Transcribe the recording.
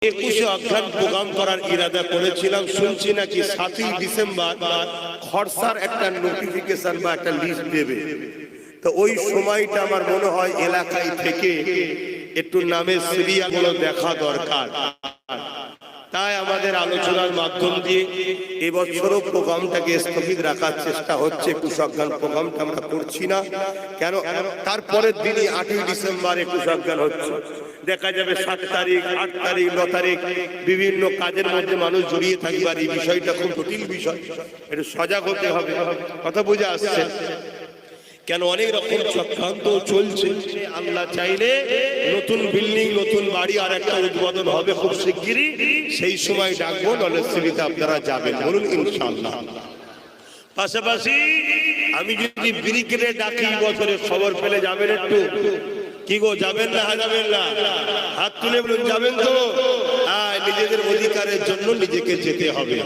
21 অঘ্রান programme করার ইরাদা করেছিলাম, শুনছি নাকি 7ই ডিসেম্বর খরসার একটা নোটিফিকেশন বা একটা লিস্ট দেবে। তো ওই সময়টা আমার মনে হয় এলাকায় থেকে একটু নামের সিরিয়ালগুলো দেখা দরকার। তাই আমাদের আলোচনার মাধ্যম দিয়ে এবছরও প্রোগ্রামটাকে স্থগিত রাখার চেষ্টা হচ্ছে। 21 অঘ্রান প্রোগ্রামটা আমরা করছি না কেন, তারপরের দিনই 8ই ডিসেম্বর 21 অঘ্রান হচ্ছে। দেখা যাবে 7 তারিখ, 8 তারিখ, 9 তারিখ বিভিন্ন কাজের মধ্যে মানুষ জড়িয়ে থাকবে। আর এই বিষয়টা খুব জটিল বিষয়, একটু সজাগ হতে হবে। কথা বুঝে আসছে? কেন অনেক রকম চক্রান্ত চলছে। আল্লাহ চাইলে নতুন বিল্ডিং, নতুন বাড়ি আর একটা উদ্বোধন হবে খুব শিগগিরই, সেই সময় ডাকবো, নলেজে আপনারা যাবেন, বলুন ইনশাআল্লাহ। পাশাপাশি আমি যদি ব্রিগেডে ডাকি বছরে খবর পেলে যাবেন একটু? কি গো, যাবেন না? যাবেন না? হাত তুলে বলুন যাবেন তো। নিজেদের অধিকারের জন্য নিজেকে যেতে হবে।